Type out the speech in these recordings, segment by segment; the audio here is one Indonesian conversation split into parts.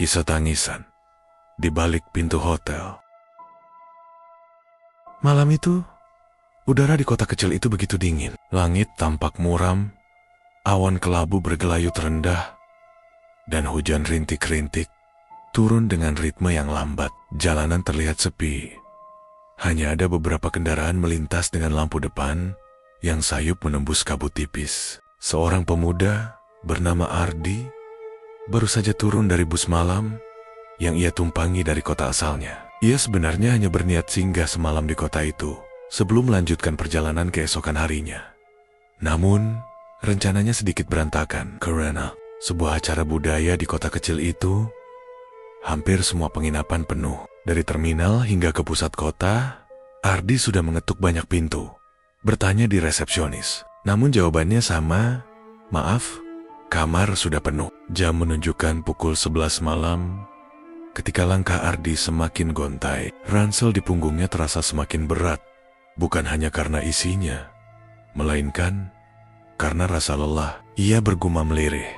Kisah tangisan di balik pintu hotel. Malam itu, udara di kota kecil itu begitu dingin. Langit tampak muram, awan kelabu bergelayut rendah, dan hujan rintik-rintik turun dengan ritme yang lambat. Jalanan terlihat sepi. Hanya ada beberapa kendaraan melintas dengan lampu depan yang sayup menembus kabut tipis. Seorang pemuda bernama Ardi baru saja turun dari bus malam yang ia tumpangi dari kota asalnya. Ia sebenarnya hanya berniat singgah semalam di kota itu sebelum melanjutkan perjalanan keesokan harinya. Namun, rencananya sedikit berantakan karena sebuah acara budaya di kota kecil itu hampir semua penginapan penuh. Dari terminal hingga ke pusat kota, Ardi sudah mengetuk banyak pintu, bertanya di resepsionis. Namun jawabannya sama, maaf, kamar sudah penuh. Jam menunjukkan pukul 11 malam. Ketika langkah Ardi semakin gontai, ransel di punggungnya terasa semakin berat. Bukan hanya karena isinya, melainkan karena rasa lelah. Ia bergumam lirih.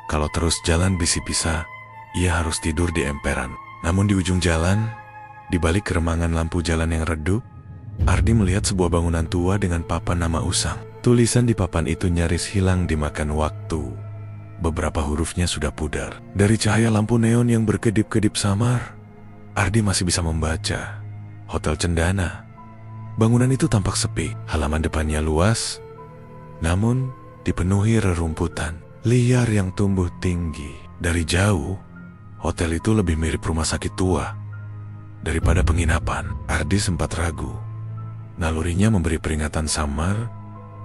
Kalau terus jalan bisi-bisa, ia harus tidur di emperan. Namun di ujung jalan, di balik keremangan lampu jalan yang redup, Ardi melihat sebuah bangunan tua dengan papan nama usang. Tulisan di papan itu nyaris hilang dimakan waktu. Beberapa hurufnya sudah pudar. Dari cahaya lampu neon yang berkedip-kedip samar, Ardi masih bisa membaca Hotel Cendana. Bangunan itu tampak sepi. Halaman depannya luas, namun dipenuhi rerumputan liar yang tumbuh tinggi. Dari jauh, hotel itu lebih mirip rumah sakit tua daripada penginapan. Ardi sempat ragu. Nalurinya memberi peringatan samar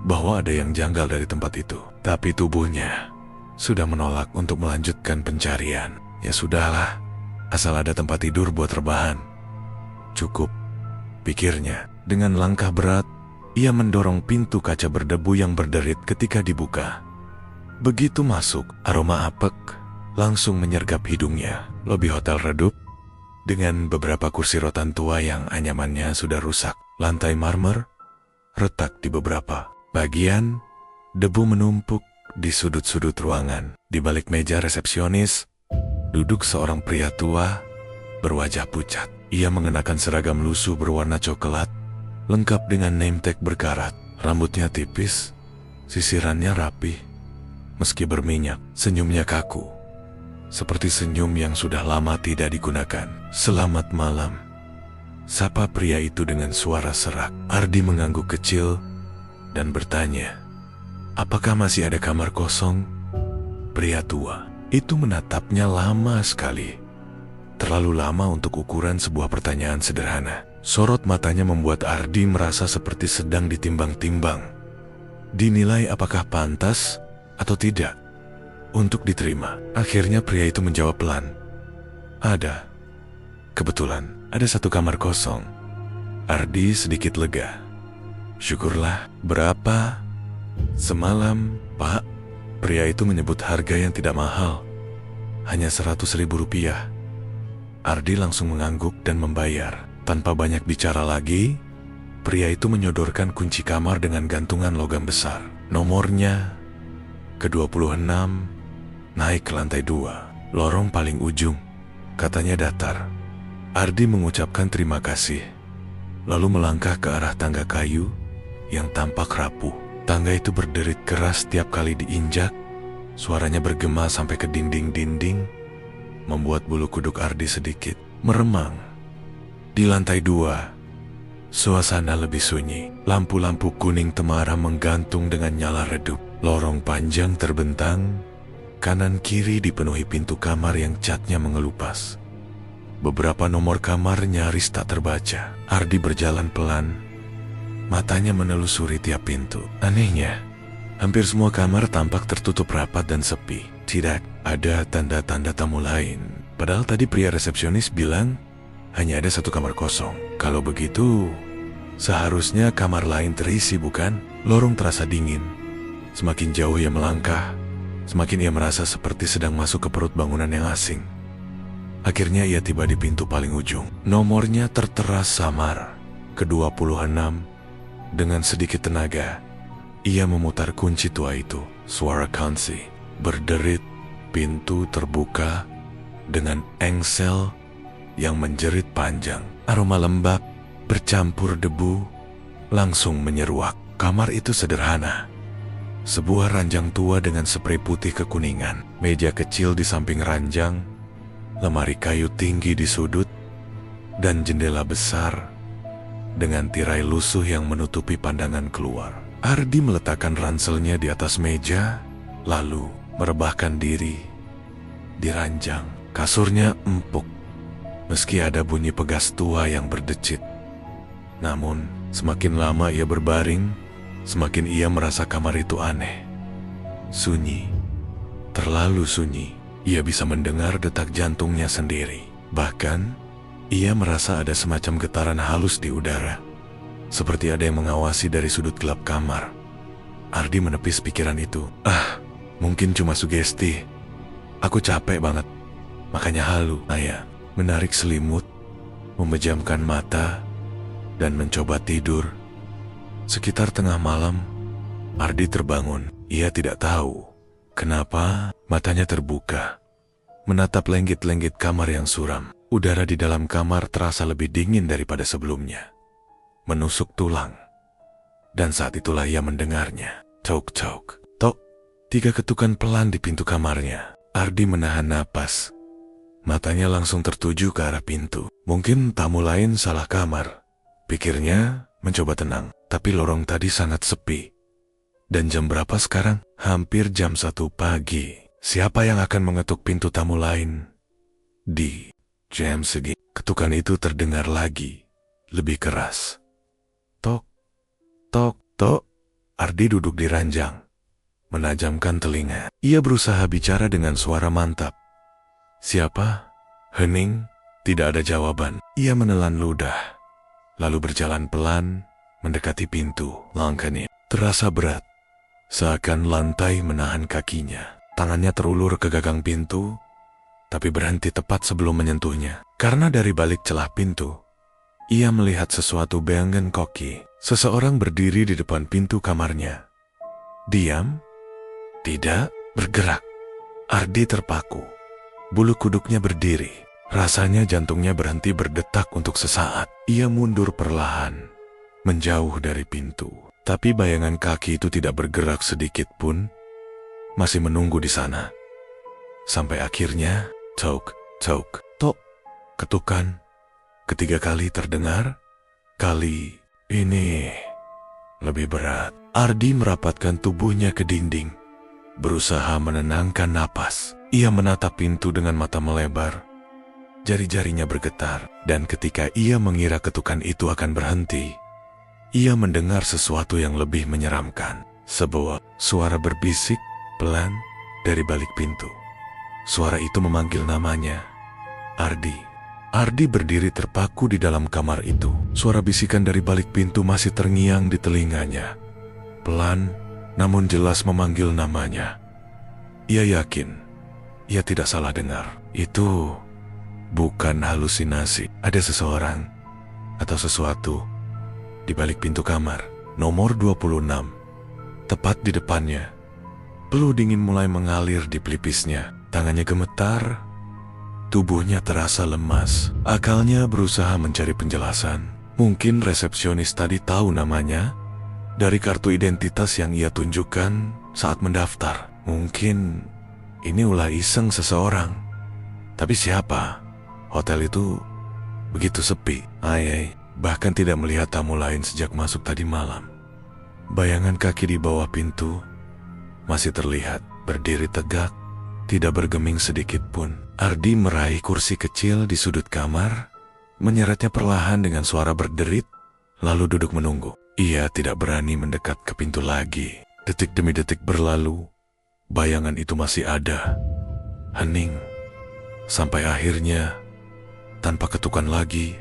bahwa ada yang janggal dari tempat itu. Tapi tubuhnya sudah menolak untuk melanjutkan pencarian. Ya sudahlah, asal ada tempat tidur buat rebahan. Cukup, pikirnya. Dengan langkah berat, ia mendorong pintu kaca berdebu yang berderit ketika dibuka. Begitu masuk, aroma apek langsung menyergap hidungnya. Lobi hotel redup dengan beberapa kursi rotan tua yang anyamannya sudah rusak. Lantai marmer retak di beberapa bagian. Debu menumpuk di sudut-sudut ruangan. Di balik meja resepsionis duduk seorang pria tua berwajah pucat. Ia mengenakan seragam lusuh berwarna coklat lengkap dengan name tag berkarat. Rambutnya tipis, sisirannya rapi meski berminyak. Senyumnya kaku, seperti senyum yang sudah lama tidak digunakan. "Selamat malam," sapa pria itu dengan suara serak. Ardi mengangguk kecil dan bertanya, "Apakah masih ada kamar kosong?" Pria tua itu menatapnya lama sekali. Terlalu lama untuk ukuran sebuah pertanyaan sederhana. Sorot matanya membuat Ardi merasa seperti sedang ditimbang-timbang. Dinilai apakah pantas atau tidak untuk diterima. Akhirnya pria itu menjawab pelan, "Ada. Kebetulan ada satu kamar kosong." Ardi sedikit lega. "Syukurlah. Berapa?" "Semalam, Pak." Pria itu menyebut harga yang tidak mahal, hanya 100.000 rupiah. Ardi langsung mengangguk dan membayar. Tanpa banyak bicara lagi, pria itu menyodorkan kunci kamar dengan gantungan logam besar. Nomornya ke-26, naik ke lantai 2, lorong paling ujung. Katanya datar. Ardi mengucapkan terima kasih, lalu melangkah ke arah tangga kayu yang tampak rapuh. Tangga itu berderit keras setiap kali diinjak. Suaranya bergema sampai ke dinding-dinding, membuat bulu kuduk Ardi sedikit meremang. Di lantai 2, suasana lebih sunyi. Lampu-lampu kuning temara menggantung dengan nyala redup. Lorong panjang terbentang, kanan kiri dipenuhi pintu kamar yang catnya mengelupas. Beberapa nomor kamar nyaris tak terbaca. Ardi berjalan pelan, matanya menelusuri tiap pintu. Anehnya, hampir semua kamar tampak tertutup rapat dan sepi. Tidak ada tanda-tanda tamu lain. Padahal tadi pria resepsionis bilang hanya ada satu kamar kosong. Kalau begitu, seharusnya kamar lain terisi, bukan? Lorong terasa dingin. Semakin jauh ia melangkah, semakin ia merasa seperti sedang masuk ke perut bangunan yang asing. Akhirnya ia tiba di pintu paling ujung. Nomornya tertera samar, ke-26. Dengan sedikit tenaga, ia memutar kunci tua itu. Suara kunci berderit, pintu terbuka, dengan engsel yang menjerit panjang. Aroma lembab bercampur debu langsung menyeruak. Kamar itu sederhana. Sebuah ranjang tua dengan sprei putih kekuningan, meja kecil di samping ranjang, lemari kayu tinggi di sudut, dan jendela besar dengan tirai lusuh yang menutupi pandangan keluar. Ardi meletakkan ranselnya di atas meja, lalu merebahkan diri di ranjang. Kasurnya empuk, meski ada bunyi pegas tua yang berdecit. Namun, semakin lama ia berbaring, semakin ia merasa kamar itu aneh. Sunyi, terlalu sunyi. Ia bisa mendengar detak jantungnya sendiri. Bahkan, ia merasa ada semacam getaran halus di udara, seperti ada yang mengawasi dari sudut gelap kamar. Ardi menepis pikiran itu. Mungkin cuma sugesti. Aku capek banget, makanya halu. Ayah menarik selimut, memejamkan mata, dan mencoba tidur. Sekitar tengah malam, Ardi terbangun. Ia tidak tahu kenapa matanya terbuka, menatap lenggit-lenggit kamar yang suram. Udara di dalam kamar terasa lebih dingin daripada sebelumnya, menusuk tulang. Dan saat itulah ia mendengarnya. Tok, tok, tok. 3 ketukan pelan di pintu kamarnya. Ardi menahan napas. Matanya langsung tertuju ke arah pintu. Mungkin tamu lain salah kamar, pikirnya mencoba tenang. Tapi lorong tadi sangat sepi. Dan jam berapa sekarang? Hampir jam 1 pagi. Siapa yang akan mengetuk pintu tamu lain di jam segini? Ketukan itu terdengar lagi, lebih keras. Tok, tok, tok. Ardi duduk di ranjang, menajamkan telinga. Ia berusaha bicara dengan suara mantap. Siapa? Hening. Tidak ada jawaban. Ia menelan ludah, lalu berjalan pelan mendekati pintu. Langkahnya terasa berat, seakan lantai menahan kakinya. Tangannya terulur ke gagang pintu, tapi berhenti tepat sebelum menyentuhnya. Karena dari balik celah pintu, ia melihat sesuatu bayangan koki. Seseorang berdiri di depan pintu kamarnya. Diam, tidak bergerak. Ardi terpaku. Bulu kuduknya berdiri. Rasanya jantungnya berhenti berdetak untuk sesaat. Ia mundur perlahan, menjauh dari pintu. Tapi bayangan kaki itu tidak bergerak sedikit pun, masih menunggu di sana. Sampai akhirnya, tok, tok, tok. Ketukan ketiga kali terdengar. Kali ini lebih berat. Ardi merapatkan tubuhnya ke dinding, berusaha menenangkan napas. Ia menatap pintu dengan mata melebar. Jari-jarinya bergetar, dan ketika ia mengira ketukan itu akan berhenti, ia mendengar sesuatu yang lebih menyeramkan. Sebuah suara berbisik pelan dari balik pintu. Suara itu memanggil namanya, Ardi. Ardi berdiri terpaku di dalam kamar itu. Suara bisikan dari balik pintu masih terngiang di telinganya. Pelan, namun jelas memanggil namanya. Ia yakin, ia tidak salah dengar. Itu bukan halusinasi. Ada seseorang atau sesuatu di balik pintu kamar nomor 26. Tepat di depannya. Peluh dingin mulai mengalir di pelipisnya. Tangannya gemetar, tubuhnya terasa lemas. Akalnya berusaha mencari penjelasan. Mungkin resepsionis tadi tahu namanya dari kartu identitas yang ia tunjukkan saat mendaftar. Mungkin ini ulah iseng seseorang. Tapi siapa? Hotel itu begitu sepi. Bahkan tidak melihat tamu lain sejak masuk tadi malam. Bayangan kaki di bawah pintu masih terlihat berdiri tegak, tidak bergeming sedikit pun. Ardi meraih kursi kecil di sudut kamar, menyeretnya perlahan dengan suara berderit, lalu duduk menunggu. Ia tidak berani mendekat ke pintu lagi. Detik demi detik berlalu, bayangan itu masih ada, hening, sampai akhirnya, tanpa ketukan lagi,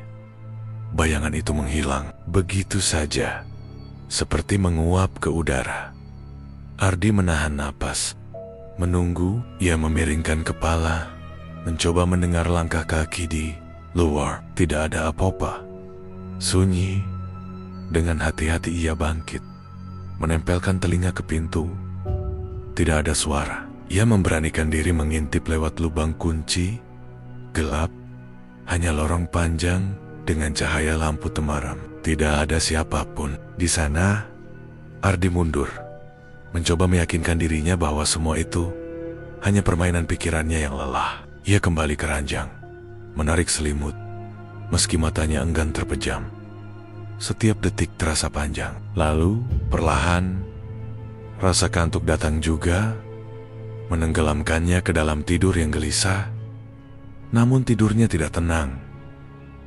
bayangan itu menghilang begitu saja, seperti menguap ke udara. Ardi menahan napas, menunggu. Ia memiringkan kepala, mencoba mendengar langkah kaki di luar. Tidak ada apa-apa. Sunyi. Dengan hati-hati ia bangkit, menempelkan telinga ke pintu. Tidak ada suara. Ia memberanikan diri mengintip lewat lubang kunci, Gelap, hanya lorong panjang dengan cahaya lampu temaram. Tidak ada siapapun. Di sana, Ardi mundur, mencoba meyakinkan dirinya bahwa semua itu hanya permainan pikirannya yang lelah. Ia kembali ke ranjang, menarik selimut, meski matanya enggan terpejam. Setiap detik terasa panjang. Lalu, perlahan, rasa kantuk datang juga, menenggelamkannya ke dalam tidur yang gelisah. Namun tidurnya tidak tenang.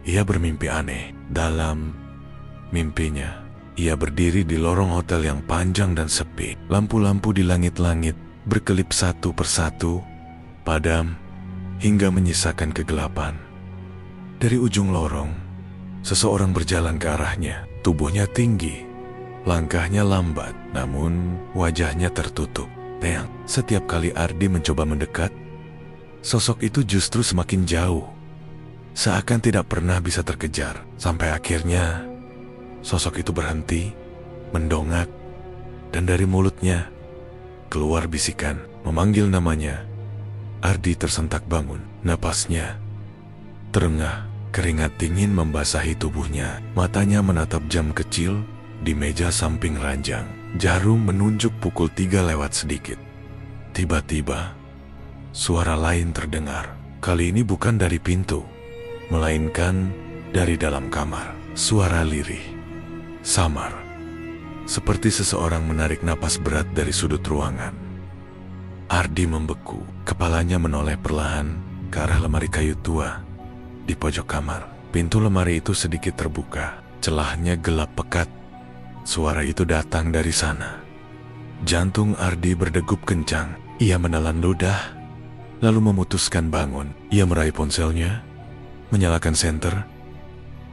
Ia bermimpi aneh. Dalam mimpinya, ia berdiri di lorong hotel yang panjang dan sepi. Lampu-lampu di langit-langit berkelip satu persatu, padam, hingga menyisakan kegelapan. Dari ujung lorong, seseorang berjalan ke arahnya. Tubuhnya tinggi, langkahnya lambat, namun wajahnya tertutup. Setiap kali Ardi mencoba mendekat, sosok itu justru semakin jauh, seakan tidak pernah bisa terkejar. Sampai akhirnya, sosok itu berhenti, mendongak, dan dari mulutnya keluar bisikan, memanggil namanya. Ardi tersentak bangun, napasnya terengah, keringat dingin membasahi tubuhnya. Matanya menatap jam kecil di meja samping ranjang. Jarum menunjuk pukul 3 lewat sedikit. Tiba-tiba, suara lain terdengar. Kali ini bukan dari pintu, melainkan dari dalam kamar. Suara lirih, samar, seperti seseorang menarik napas berat dari sudut ruangan. Ardi membeku, kepalanya menoleh perlahan ke arah lemari kayu tua di pojok kamar. Pintu lemari itu sedikit terbuka, celahnya gelap pekat. Suara itu datang dari sana. Jantung Ardi berdegup kencang. Ia menelan ludah, lalu memutuskan bangun. Ia meraih ponselnya, menyalakan senter,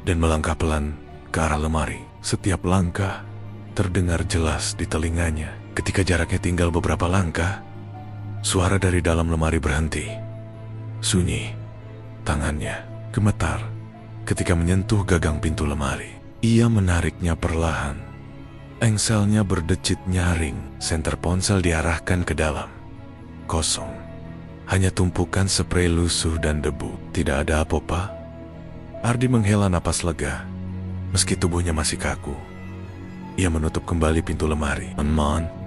dan melangkah pelan ke arah lemari. Setiap langkah terdengar jelas di telinganya. Ketika jaraknya tinggal beberapa langkah, suara dari dalam lemari berhenti. Sunyi. Tangannya gemetar ketika menyentuh gagang pintu lemari. Ia menariknya perlahan. Engselnya berdecit nyaring. Senter ponsel diarahkan ke dalam. Kosong. Hanya tumpukan sprei lusuh dan debu. Tidak ada apa-apa. Ardi menghela napas lega, meski tubuhnya masih kaku. Ia menutup kembali pintu lemari.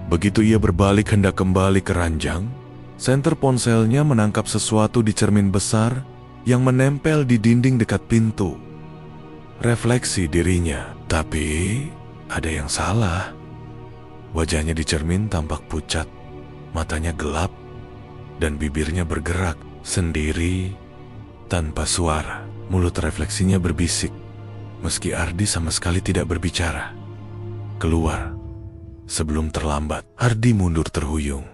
Begitu ia berbalik hendak kembali ke ranjang, senter ponselnya menangkap sesuatu di cermin besar yang menempel di dinding dekat pintu. Refleksi dirinya, tapi ada yang salah. Wajahnya di cermin tampak pucat, matanya gelap, dan bibirnya bergerak sendiri tanpa suara. Mulut refleksinya berbisik, meski Ardi sama sekali tidak berbicara. Keluar sebelum terlambat. Ardi mundur terhuyung,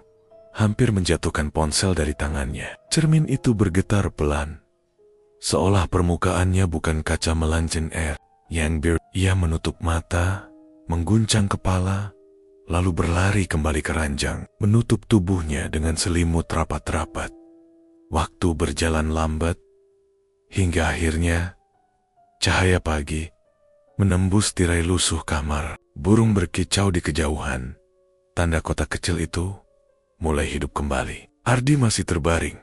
hampir menjatuhkan ponsel dari tangannya. Cermin itu bergetar pelan, seolah permukaannya bukan kaca melanjen air. Ia menutup mata, mengguncang kepala, lalu berlari kembali ke ranjang, menutup tubuhnya dengan selimut rapat-rapat. Waktu berjalan lambat, hingga akhirnya cahaya pagi menembus tirai lusuh kamar. Burung berkicau di kejauhan. Tanda kota kecil itu mulai hidup kembali. Ardi masih terbaring,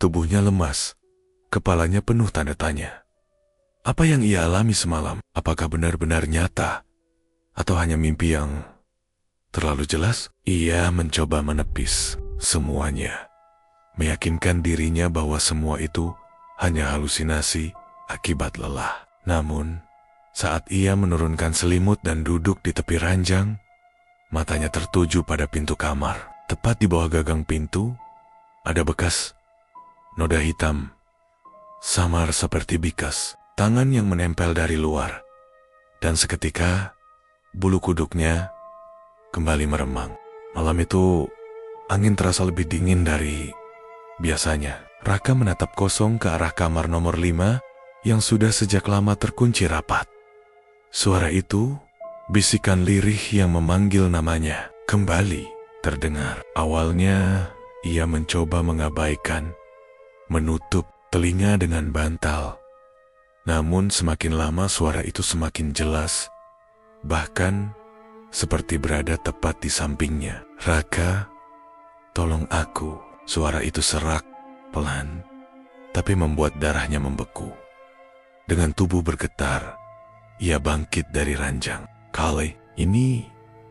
tubuhnya lemas, kepalanya penuh tanda tanya. Apa yang ia alami semalam? Apakah benar-benar nyata? Atau hanya mimpi yang terlalu jelas? Ia mencoba menepis semuanya, meyakinkan dirinya bahwa semua itu hanya halusinasi akibat lelah. Namun, saat ia menurunkan selimut dan duduk di tepi ranjang, matanya tertuju pada pintu kamar. Tepat di bawah gagang pintu, ada bekas noda hitam, samar seperti bikas. Tangan yang menempel dari luar, dan seketika bulu kuduknya kembali meremang. Malam itu angin terasa lebih dingin dari biasanya. Raka menatap kosong ke arah kamar nomor 5 yang sudah sejak lama terkunci rapat. Suara itu, bisikan lirih yang memanggil namanya, kembali terdengar. Awalnya ia mencoba mengabaikan, menutup telinga dengan bantal. Namun semakin lama suara itu semakin jelas, bahkan seperti berada tepat di sampingnya. Raka, tolong aku. Suara itu serak, pelan, tapi membuat darahnya membeku. Dengan tubuh bergetar, ia bangkit dari ranjang. Kali ini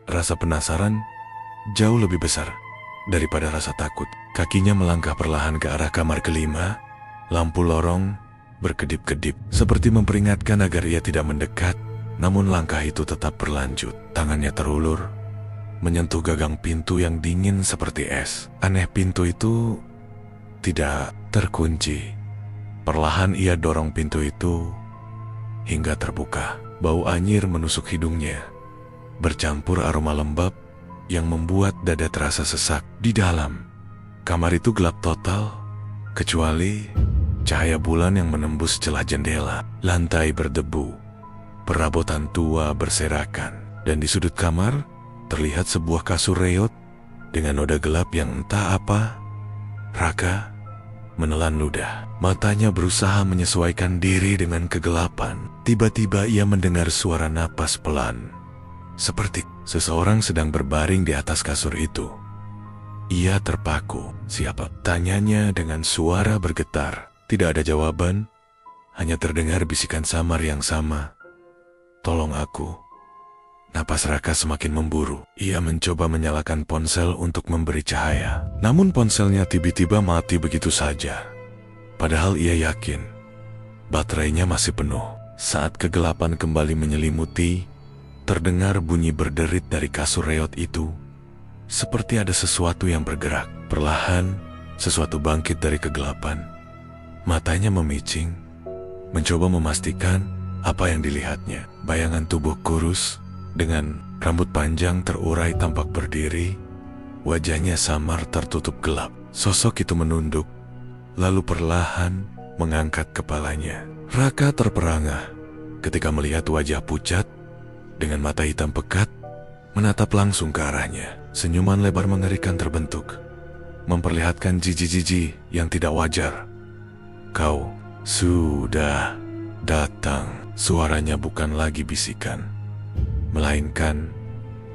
rasa penasaran jauh lebih besar daripada rasa takut. Kakinya melangkah perlahan ke arah kamar kelima. Lampu lorong berkedip-kedip, seperti memperingatkan agar ia tidak mendekat. Namun langkah itu tetap berlanjut. Tangannya terulur, menyentuh gagang pintu yang dingin seperti es. Aneh, pintu itu tidak terkunci. Perlahan ia dorong pintu itu hingga terbuka. Bau anyir menusuk hidungnya, bercampur aroma lembab yang membuat dada terasa sesak. Di dalam kamar itu gelap total, kecuali cahaya bulan yang menembus celah jendela. Lantai berdebu, perabotan tua berserakan, dan di sudut kamar terlihat sebuah kasur reot dengan noda gelap yang entah apa. Raka menelan ludah. Matanya berusaha menyesuaikan diri dengan kegelapan. Tiba-tiba ia mendengar suara napas pelan, seperti seseorang sedang berbaring di atas kasur itu. Ia terpaku. "Siapa?" tanyanya dengan suara bergetar. Tidak ada jawaban, hanya terdengar bisikan samar yang sama. "Tolong aku." Napas Raka semakin memburu. Ia mencoba menyalakan ponsel untuk memberi cahaya. Namun ponselnya tiba-tiba mati begitu saja. Padahal ia yakin baterainya masih penuh. Saat kegelapan kembali menyelimuti, terdengar bunyi berderit dari kasur reot itu. Seperti ada sesuatu yang bergerak. Perlahan, sesuatu bangkit dari kegelapan. Matanya memicing, mencoba memastikan apa yang dilihatnya. Bayangan tubuh kurus dengan rambut panjang terurai tampak berdiri. Wajahnya samar tertutup gelap. Sosok itu menunduk, lalu perlahan mengangkat kepalanya. Raka terperangah ketika melihat wajah pucat dengan mata hitam pekat menatap langsung ke arahnya. Senyuman lebar mengerikan terbentuk, memperlihatkan jiji-jiji yang tidak wajar. "Kau sudah datang." Suaranya bukan lagi bisikan, melainkan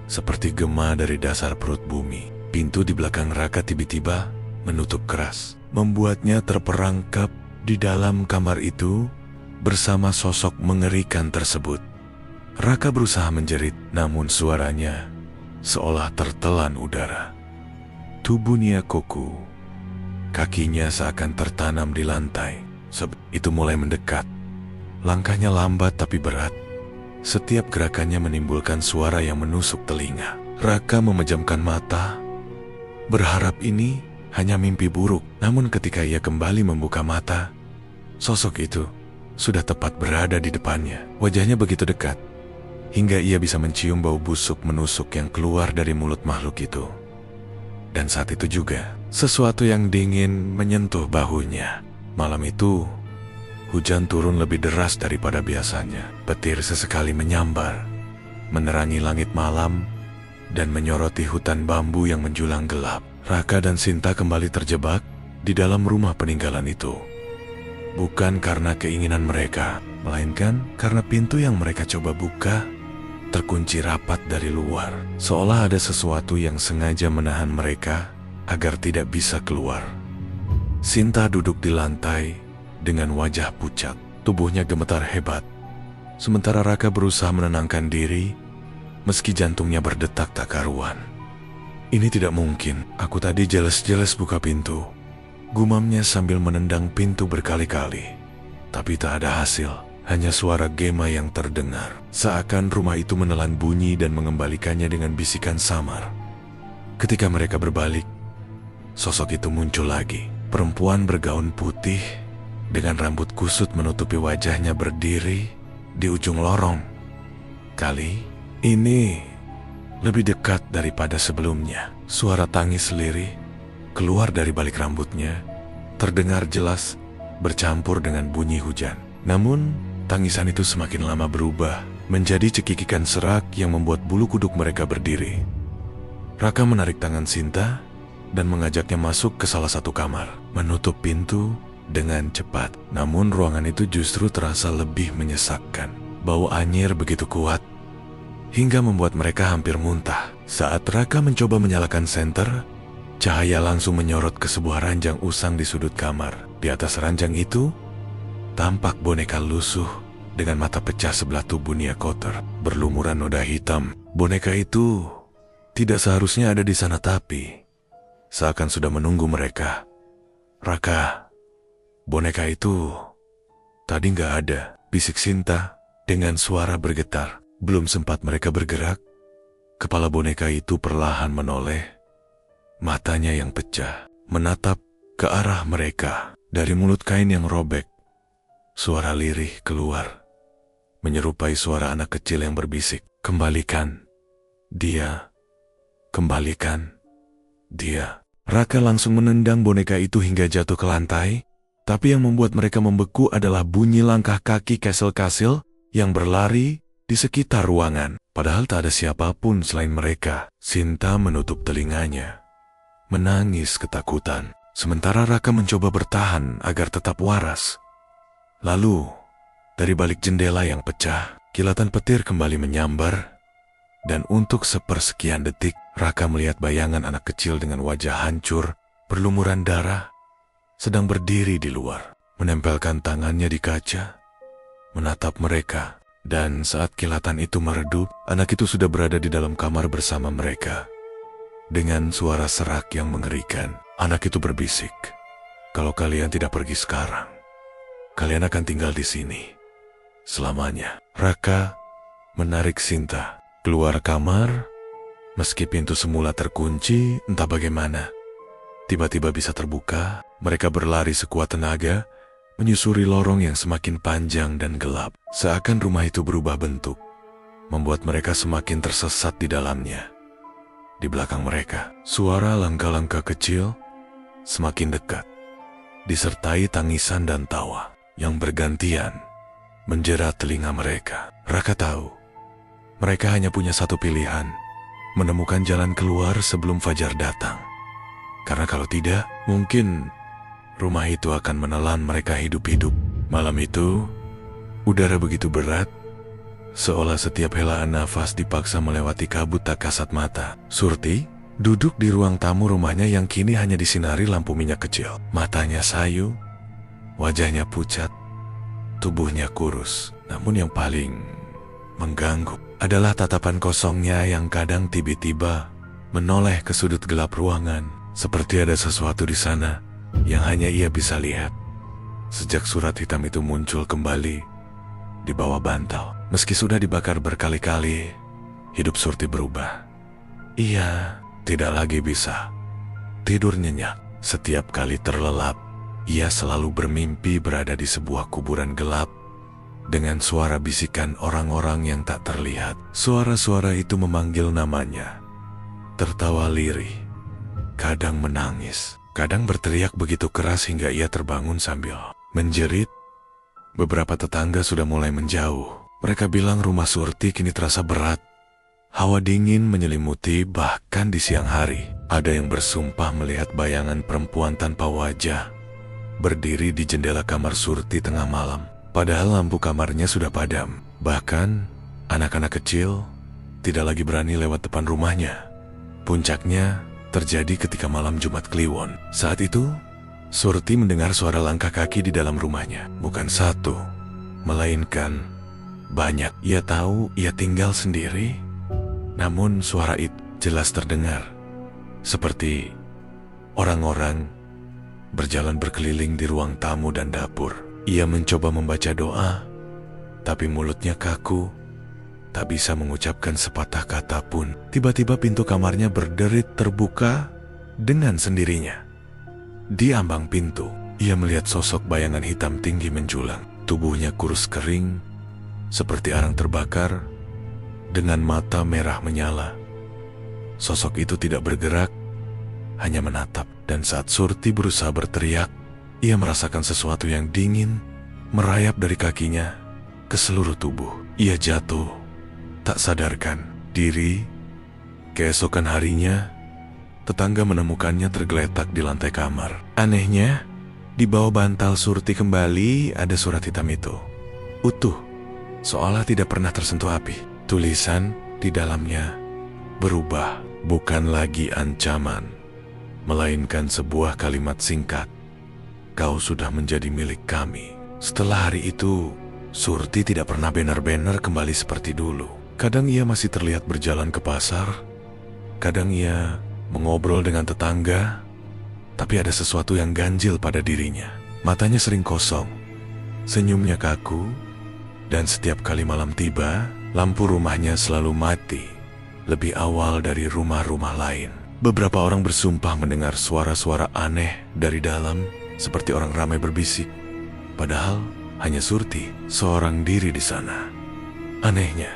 seperti gema dari dasar perut bumi. Pintu di belakang Raka tiba-tiba menutup keras, membuatnya terperangkap di dalam kamar itu bersama sosok mengerikan tersebut. Raka berusaha menjerit, namun suaranya seolah tertelan udara. Tubuhnya kuku, kakinya seakan tertanam di lantai. Itu mulai mendekat. Langkahnya lambat tapi berat. Setiap gerakannya menimbulkan suara yang menusuk telinga. Raka memejamkan mata, berharap ini hanya mimpi buruk. Namun ketika ia kembali membuka mata, sosok itu sudah tepat berada di depannya. Wajahnya begitu dekat, hingga ia bisa mencium bau busuk menusuk yang keluar dari mulut makhluk itu. Dan saat itu juga, sesuatu yang dingin menyentuh bahunya. Malam itu, hujan turun lebih deras daripada biasanya. Petir sesekali menyambar, menerangi langit malam, dan menyoroti hutan bambu yang menjulang gelap. Raka dan Sinta kembali terjebak di dalam rumah peninggalan itu. Bukan karena keinginan mereka, melainkan karena pintu yang mereka coba buka terkunci rapat dari luar. Seolah ada sesuatu yang sengaja menahan mereka agar tidak bisa keluar. Sinta duduk di lantai dengan wajah pucat, tubuhnya gemetar hebat. Sementara Raka berusaha menenangkan diri, meski jantungnya berdetak tak karuan. "Ini tidak mungkin, aku tadi jelas-jelas buka pintu," gumamnya sambil menendang pintu berkali-kali. Tapi tak ada hasil, hanya suara gema yang terdengar. Seakan rumah itu menelan bunyi dan mengembalikannya dengan bisikan samar. Ketika mereka berbalik, sosok itu muncul lagi. Perempuan bergaun putih dengan rambut kusut menutupi wajahnya berdiri di ujung lorong. Kali ini lebih dekat daripada sebelumnya. Suara tangis lirih keluar dari balik rambutnya, terdengar jelas bercampur dengan bunyi hujan. Namun, tangisan itu semakin lama berubah menjadi cekikikan serak yang membuat bulu kuduk mereka berdiri. Raka menarik tangan Sinta dan mengajaknya masuk ke salah satu kamar, menutup pintu dengan cepat. Namun ruangan itu justru terasa lebih menyesakkan. Bau anyir begitu kuat hingga membuat mereka hampir muntah. Saat Raka mencoba menyalakan senter, cahaya langsung menyorot ke sebuah ranjang usang di sudut kamar. Di atas ranjang itu, tampak boneka lusuh dengan mata pecah sebelah tubuhnya kotor, berlumuran noda hitam. Boneka itu tidak seharusnya ada di sana, tapi seakan sudah menunggu mereka. "Raka, boneka itu tadi nggak ada," bisik Sinta dengan suara bergetar. Belum sempat mereka bergerak, kepala boneka itu perlahan menoleh. Matanya yang pecah menatap ke arah mereka. Dari mulut kain yang robek, suara lirih keluar, menyerupai suara anak kecil yang berbisik, "Kembalikan dia, kembalikan dia." Raka langsung menendang boneka itu hingga jatuh ke lantai, tapi yang membuat mereka membeku adalah bunyi langkah kaki Kasil-Kasil yang berlari di sekitar ruangan. Padahal tak ada siapapun selain mereka. Sinta menutup telinganya, menangis ketakutan. Sementara Raka mencoba bertahan agar tetap waras. Lalu, dari balik jendela yang pecah, kilatan petir kembali menyambar. Dan untuk sepersekian detik, Raka melihat bayangan anak kecil dengan wajah hancur, berlumuran darah, sedang berdiri di luar, menempelkan tangannya di kaca, menatap mereka. Dan saat kilatan itu meredup, anak itu sudah berada di dalam kamar bersama mereka. Dengan suara serak yang mengerikan, anak itu berbisik, "Kalau kalian tidak pergi sekarang, kalian akan tinggal di sini selamanya." Raka menarik Sinta keluar kamar. Meski pintu semula terkunci, entah bagaimana tiba-tiba bisa terbuka. Mereka berlari sekuat tenaga, menyusuri lorong yang semakin panjang dan gelap. Seakan rumah itu berubah bentuk, membuat mereka semakin tersesat di dalamnya. Di belakang mereka, suara langkah-langkah kecil semakin dekat, disertai tangisan dan tawa yang bergantian menjerat telinga mereka. Raka tahu, mereka hanya punya satu pilihan, menemukan jalan keluar sebelum fajar datang. Karena kalau tidak, mungkin rumah itu akan menelan mereka hidup-hidup. Malam itu, udara begitu berat, seolah setiap helaan nafas dipaksa melewati kabut tak kasat mata. Surti duduk di ruang tamu rumahnya yang kini hanya disinari lampu minyak kecil. Matanya sayu, wajahnya pucat, tubuhnya kurus. Namun yang paling mengganggu adalah tatapan kosongnya yang kadang tiba-tiba menoleh ke sudut gelap ruangan, seperti ada sesuatu di sana yang hanya ia bisa lihat. Sejak surat hitam itu muncul kembali di bawah bantal, meski sudah dibakar berkali-kali, hidup Surti berubah. Ia tidak lagi bisa tidur nyenyak. Setiap kali terlelap, ia selalu bermimpi berada di sebuah kuburan gelap dengan suara bisikan orang-orang yang tak terlihat. Suara-suara itu memanggil namanya, tertawa lirih, kadang menangis, kadang berteriak begitu keras hingga ia terbangun sambil menjerit. Beberapa tetangga sudah mulai menjauh. Mereka bilang rumah Surti kini terasa berat. Hawa dingin menyelimuti, bahkan di siang hari ada yang bersumpah melihat bayangan perempuan tanpa wajah berdiri di jendela kamar Surti tengah malam. Padahal lampu kamarnya sudah padam. Bahkan anak-anak kecil tidak lagi berani lewat depan rumahnya. Puncaknya terjadi ketika malam Jumat Kliwon. Saat itu, Surti mendengar suara langkah kaki di dalam rumahnya. Bukan satu, melainkan banyak. Ia tahu ia tinggal sendiri, namun suara itu jelas terdengar, seperti orang-orang berjalan berkeliling di ruang tamu dan dapur. Ia mencoba membaca doa, tapi mulutnya kaku, tak bisa mengucapkan sepatah kata pun. Tiba-tiba pintu kamarnya berderit terbuka dengan sendirinya. Di ambang pintu, ia melihat sosok bayangan hitam tinggi menjulang. Tubuhnya kurus kering, seperti arang terbakar, dengan mata merah menyala. Sosok itu tidak bergerak, hanya menatap. Dan saat Surti berusaha berteriak, ia merasakan sesuatu yang dingin merayap dari kakinya ke seluruh tubuh. Ia jatuh, tak sadarkan diri. Keesokan harinya, tetangga menemukannya tergeletak di lantai kamar. Anehnya, di bawah bantal Surti kembali ada surat hitam itu, utuh, seolah tidak pernah tersentuh api. Tulisan di dalamnya berubah, bukan lagi ancaman, melainkan sebuah kalimat singkat kau sudah menjadi milik kami. Setelah hari itu, Surti tidak pernah benar-benar kembali seperti dulu. Kadang ia masih terlihat berjalan ke pasar, kadang ia mengobrol dengan tetangga, tapi ada sesuatu yang ganjil pada dirinya. Matanya sering kosong, senyumnya kaku, dan setiap kali malam tiba, lampu rumahnya selalu mati lebih awal dari rumah-rumah lain. Beberapa orang bersumpah mendengar suara-suara aneh dari dalam, seperti orang ramai berbisik. Padahal hanya Surti seorang diri di sana. Anehnya,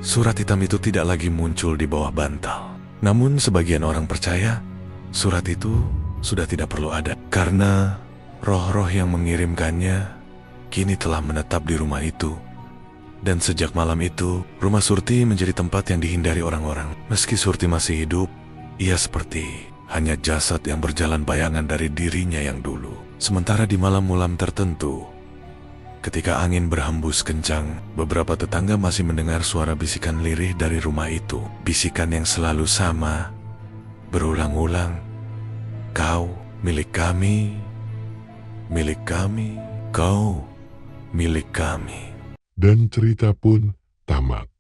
surat hitam itu tidak lagi muncul di bawah bantal. Namun sebagian orang percaya surat itu sudah tidak perlu ada, karena roh-roh yang mengirimkannya kini telah menetap di rumah itu. Dan sejak malam itu, rumah Surti menjadi tempat yang dihindari orang-orang. Meski Surti masih hidup, ia seperti hanya jasad yang berjalan bayangan dari dirinya yang dulu. Sementara di malam-malam tertentu, ketika angin berhembus kencang, beberapa tetangga masih mendengar suara bisikan lirih dari rumah itu. Bisikan yang selalu sama, berulang-ulang. Kau milik kami, milik kami, kau milik kami. Dan cerita pun tamat.